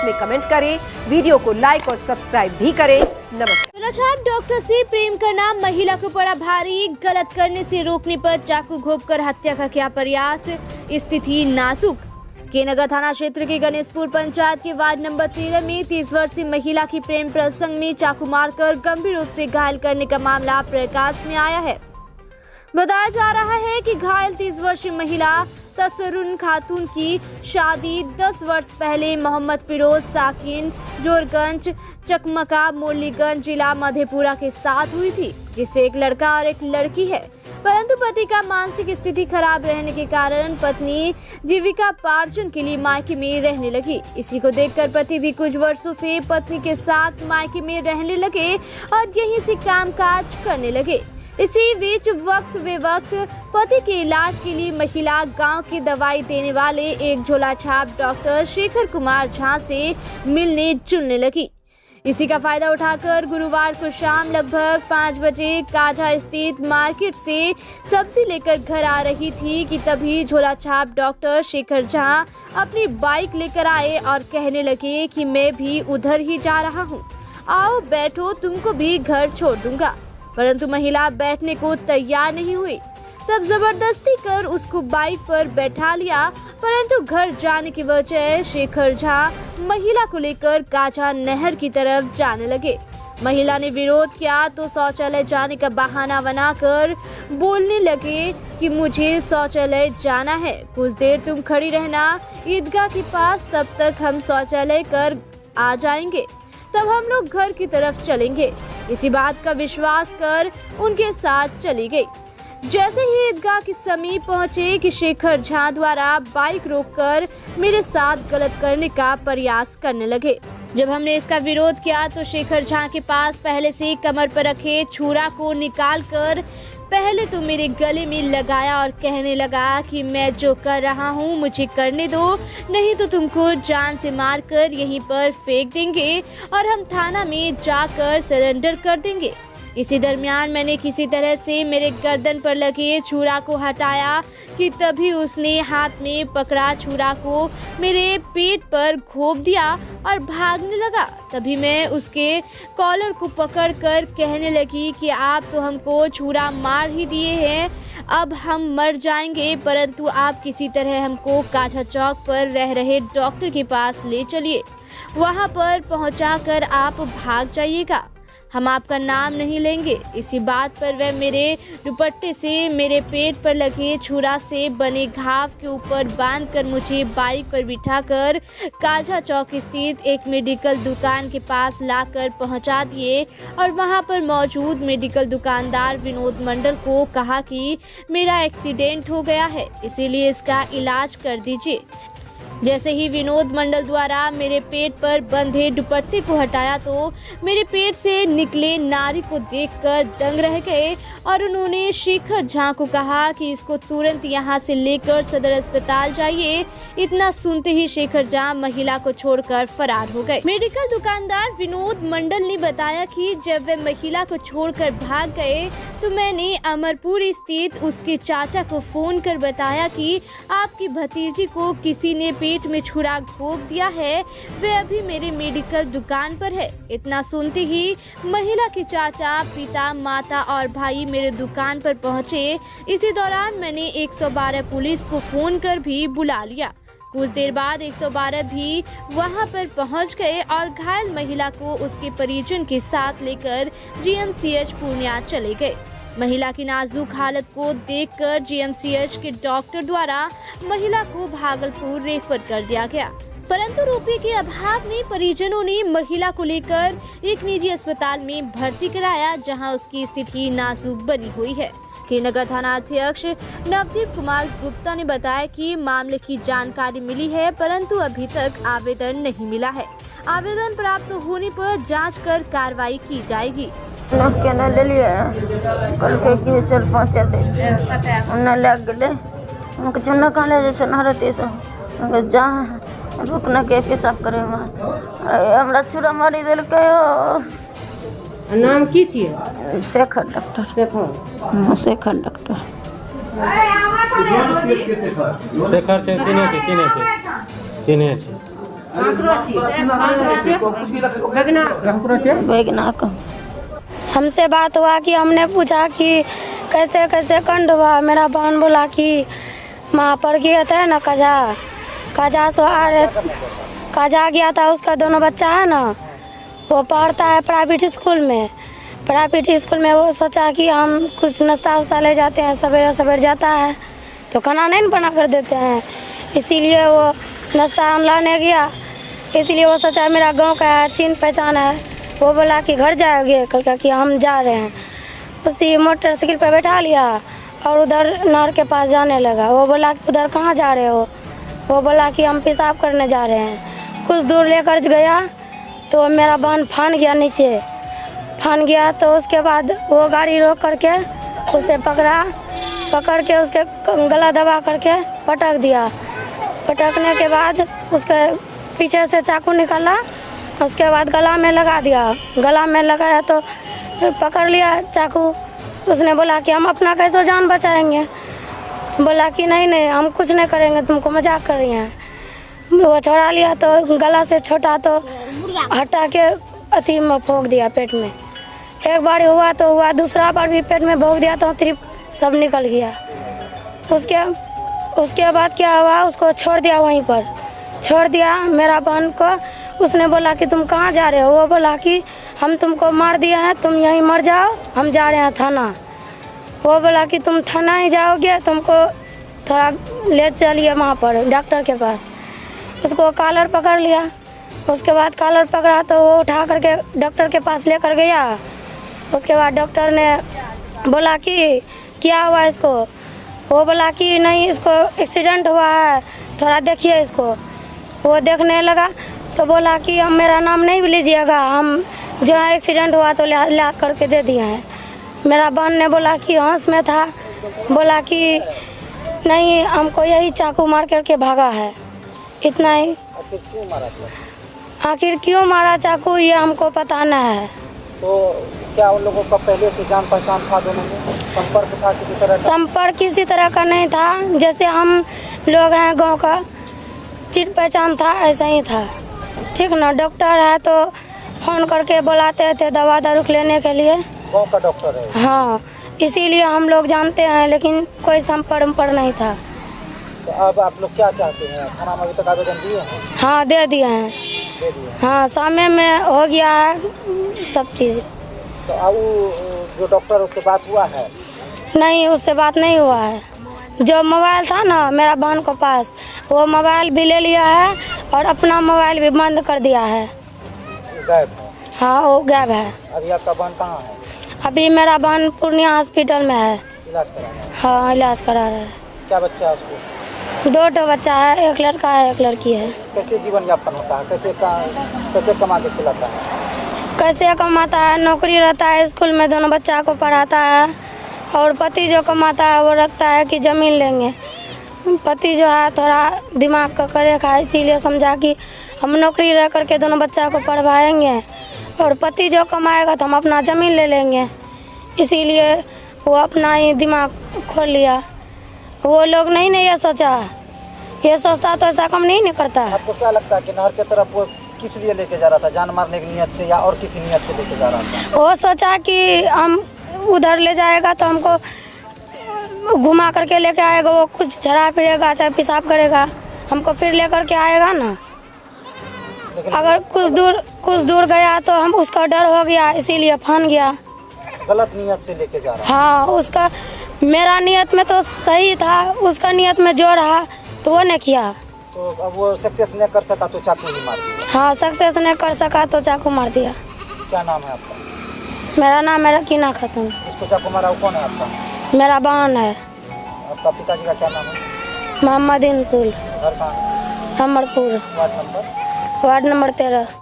में कमेंट करें, वीडियो को लाइक और सब्सक्राइब भी करें। नमस्कार। झोलाछाप डॉक्टर से प्रेम करना, महिला को पड़ा भारी, गलत करने से रोकने पर चाकू घोंपकर हत्या का किया प्रयास, स्थिति नाजुक। के नगर थाना क्षेत्र के गणेशपुर पंचायत के वार्ड नंबर 13 में 30 वर्षीय महिला की प्रेम प्रसंग में चाकू मारकर गंभीर रूप से घायल करने का मामला प्रकाश में आया है। बताया जा रहा है कि घायल 30 वर्षीय महिला तसरुन खातून की शादी 10 वर्ष पहले मोहम्मद फिरोज साकिन जोरगंज चकमका मुरलीगंज जिला मधेपुरा के साथ हुई थी, जिससे एक लड़का और एक लड़की है। परंतु पति का मानसिक स्थिति खराब रहने के कारण पत्नी जीविकापार्जन के लिए मायके में रहने लगी। इसी को देखकर पति भी कुछ वर्षों से पत्नी के साथ मायके में रहने लगे और यहीं से कामकाज करने लगे। इसी बीच वक्त पति के इलाज के लिए महिला गांव की दवाई देने वाले एक झोलाछाप डॉक्टर शेखर कुमार झा से मिलने जुलने लगी। इसी का फायदा उठाकर गुरुवार को शाम लगभग 5 बजे काजा स्थित मार्केट से सब्जी लेकर घर आ रही थी कि तभी झोलाछाप डॉक्टर शेखर झा अपनी बाइक लेकर आए और कहने लगे कि मैं भी उधर ही जा रहा हूँ, आओ बैठो, तुमको भी घर छोड़ दूंगा। परंतु महिला बैठने को तैयार नहीं हुई। तब जबरदस्ती कर उसको बाइक पर बैठा लिया, परंतु घर जाने की वजह शेखर झा महिला को लेकर काजा नहर की तरफ जाने लगे। महिला ने विरोध किया तो शौचालय जाने का बहाना बनाकर बोलने लगे कि मुझे शौचालय जाना है, कुछ देर तुम खड़ी रहना ईदगाह के पास, तब तक हम शौचालय कर आ जाएंगे, तब हम लोग घर की तरफ चलेंगे। इसी बात का विश्वास कर उनके साथ चली गई। जैसे ही ईदगाह के समीप पहुंचे कि शेखर झा द्वारा बाइक रोककर मेरे साथ गलत करने का प्रयास करने लगे। जब हमने इसका विरोध किया तो शेखर झा के पास पहले से कमर पर रखे छुरा को निकालकर पहले तो मेरे गले में लगाया और कहने लगा कि मैं जो कर रहा हूँ मुझे करने दो, नहीं तो तुमको जान से मारकर यहीं पर फेंक देंगे और हम थाना में जाकर सरेंडर कर देंगे। इसी दरमियान मैंने किसी तरह से मेरे गर्दन पर लगे छुरा को हटाया कि तभी उसने हाथ में पकड़ा छुरा को मेरे पेट पर घोंप दिया और भागने लगा। तभी मैं उसके कॉलर को पकड़कर कहने लगी कि आप तो हमको छुरा मार ही दिए हैं, अब हम मर जाएंगे, परंतु आप किसी तरह हमको काजा चौक पर रह रहे डॉक्टर के पास ले चलिए, वहां पर पहुंचाकर आप भाग जाइएगा, हम आपका नाम नहीं लेंगे। इसी बात पर वह मेरे दुपट्टे से मेरे पेट पर लगे छुरा से बने घाव के ऊपर बांधकर मुझे बाइक पर बिठाकर काजा चौक स्थित एक मेडिकल दुकान के पास लाकर पहुंचा दिए और वहां पर मौजूद मेडिकल दुकानदार विनोद मंडल को कहा कि मेरा एक्सीडेंट हो गया है, इसीलिए इसका इलाज कर दीजिए। जैसे ही विनोद मंडल द्वारा मेरे पेट पर बंधे दुपट्टे को हटाया तो मेरे पेट से निकले नारी को देखकर दंग रह गए और उन्होंने शेखर झा को कहा कि इसको तुरंत यहां से लेकर सदर अस्पताल जाइए। इतना सुनते ही शेखर झा महिला को छोड़कर फरार हो गए। मेडिकल दुकानदार विनोद मंडल ने बताया कि जब वे महिला को छोड़कर भाग गए तो मैंने अमरपुर स्थित उसके चाचा को फोन कर बताया कि आपकी भतीजी को किसी ने पेट में छुरा घोंप दिया है, वे अभी मेरे मेडिकल दुकान पर है। इतना सुनते ही महिला के चाचा, पिता, माता और भाई मेरे दुकान पर पहुंचे। इसी दौरान मैंने 112 पुलिस को फोन कर भी बुला लिया। कुछ देर बाद 112 भी वहां पर पहुंच गए और घायल महिला को उसके परिजन के साथ लेकर GMCH पूर्णिया चले गए। महिला की नाजुक हालत को देखकर GMCH के डॉक्टर द्वारा महिला को भागलपुर रेफर कर दिया गया, परंतु रुपये के अभाव में परिजनों ने महिला को लेकर एक निजी अस्पताल में भर्ती कराया, जहां उसकी स्थिति नाजुक बनी हुई है। के नगर थाना अध्यक्ष नवदीप कुमार गुप्ता ने बताया कि मामले की जानकारी मिली है, परंतु अभी तक आवेदन नहीं मिला है। आवेदन प्राप्त होने पर जांच कर कार्रवाई की जाएगी। ले लिया कल के चल पहुँचा दे लग गए चुना कहाँ ले रहती जहाँ रुकना के सब करे हमरा छुरा मारी दिल नाम की छिए? शेखर डॉक्टर। शेखर डॉक्टर शेखर चिन्हे बैगना का हमसे बात हुआ कि हमने पूछा कि कैसे कैसे कांड हुआ। मेरा बहन बोला कि वहाँ पर गए थे ना कजा सो आ रहे, कजा गया था। उसका दोनों बच्चा है ना, वो पढ़ता है प्राइवेट स्कूल में। प्राइवेट स्कूल में वो सोचा कि हम कुछ नाश्ता वास्ता ले जाते हैं, सवेरे सवेरे जाता है तो खाना नहीं बना कर देते हैं, इसीलिए वो नाश्ता लाने गया। इसलिए वो सोचा मेरा गांव का है, चिन्ह पहचान है। वो बोला कि घर जाओगे, कल कि हम जा रहे हैं। उसी मोटरसाइकिल पर बैठा लिया और उधर नहर के पास जाने लगा। वो बोला कि उधर कहाँ जा रहे हो? वो बोला कि हम पेशाब करने जा रहे हैं। कुछ दूर लेकर गया तो मेरा बहन फान गया, नीचे फान गया। तो उसके बाद वो गाड़ी रोक करके उसे पकड़ के उसके गला दबा करके पटक दिया। पटकने के बाद उसके पीछे से चाकू निकाला, उसके बाद गला में लगा दिया। गला में लगाया तो पकड़ लिया चाकू। उसने बोला कि हम अपना कैसे जान बचाएंगे? बोला कि नहीं हम कुछ नहीं करेंगे, तुमको मजाक कर रही हैं। वो छोड़ा लिया तो गला से छोटा तो हटा के अथी में भोंक दिया पेट में। एक बार हुआ तो हुआ, दूसरा बार भी पेट में भोंक दिया तो त्रिप सब निकल गया। उसके बाद क्या हुआ, उसको छोड़ दिया, वहीं पर छोड़ दिया मेरा बहन को। उसने बोला कि तुम कहाँ जा रहे हो? वो बोला कि हम तुमको मार दिए हैं, तुम यहीं मर जाओ, हम जा रहे हैं थाना। वो बोला कि तुम थाना ही जाओगे, तुमको थोड़ा ले चलिए वहाँ पर डॉक्टर के पास। उसको कॉलर पकड़ लिया। उसके बाद कॉलर पकड़ा तो वो उठा करके डॉक्टर के पास लेकर गया। उसके बाद डॉक्टर ने बोला कि क्या हुआ इसको? वो बोला कि नहीं, इसको एक्सीडेंट हुआ है, थोड़ा देखिए इसको। वो देखने लगा तो बोला कि हम मेरा नाम नहीं लीजिएगा, हम जो है एक्सीडेंट हुआ तो ला करके दे दिए हैं। मेरा बहन ने बोला कि होश में था, बोला कि नहीं हमको यही चाकू मार करके भागा है, इतना ही। आखिर क्यों मारा चाकू ये हमको पता न है। तो क्या उन लोगों का पहले से जान पहचान था? दोनों में संपर्क था किसी तरह का? संपर्क किसी तरह का नहीं था, जैसे हम लोग हैं गांव का चिन्ह पहचान था, ऐसा ही था। ठीक ना, डॉक्टर है तो फ़ोन करके बुलाते थे दवा दारू लेने के लिए। गांव का डॉक्टर है? हाँ, इसीलिए हम लोग जानते हैं, लेकिन कोई संपर्क नहीं था। तो अब आप लोग क्या चाहते हैं? थाना में अभी तक आवेदन दिए हैं? हाँ, दे दिए हैं। दे दिए? हाँ, सामने में हो गया है सब चीज़। तो अब जो डॉक्टर उससे बात हुआ है? नहीं, उससे बात नहीं हुआ है। जो मोबाइल था ना मेरा बहन के पास, वो मोबाइल भी ले लिया है और अपना मोबाइल भी बंद कर दिया है। गायब है? हाँ, वो गायब है। अभी आपका बहन कहाँ है? अभी मेरा बहन पूर्णिया हॉस्पिटल में है। इलाज करा रहा है? हाँ, इलाज करा रहा है। क्या बच्चा है उसको? 2 बच्चा है, एक लड़का है, एक लड़की है। कैसे जीवन यापन होता है? कैसे कमा के खिलाता है? कैसे कमाता है? नौकरी रहता है, स्कूल में दोनों बच्चा को पढ़ाता है। और पति जो कमाता है वो रखता है कि ज़मीन लेंगे। पति जो है थोड़ा दिमाग का करेगा, इसीलिए समझा कि हम नौकरी रह करके दोनों बच्चा को पढ़वाएंगे और पति जो कमाएगा तो हम अपना ज़मीन ले लेंगे। इसीलिए वो अपना ही दिमाग खोल लिया। वो लोग नहीं ये सोचा, ये सोचता तो ऐसा काम नहीं करता। आपको क्या लगता है कि नहर के तरफ वो किस लिए लेके जा रहा था? जान मारने की नियत से या और किसी नियत से लेके जा रहा था? वो सोचा कि हम उधर ले जाएगा तो हमको घुमा करके लेके आएगा, वो कुछ झड़ा फिरेगा चाहे पेशाब करेगा, हमको फिर लेकर के आएगा ना। अगर कुछ दूर गया तो हम उसका डर हो गया, इसीलिए फान गया। गलत नियत से लेके जा रहा है? हाँ, उसका मेरा नियत में तो सही था, उसका नियत में जो रहा तो वो नहीं किया। तो अब वो सक्सेस नहीं कर सका तो चाकू ही मार दिया? हाँ, सक्सेस नहीं कर सका तो चाकू मार दिया। क्या नाम है आपका? मेरा नाम है रकीना खातून। जिसको चाकू मारा वो कौन है आपका? मेरा बहन है। आपका पिताजी का क्या नाम है? मोहम्मद इंसुल। घर कहाँ है? हमरपुर, वार्ड नंबर? Ward number 13।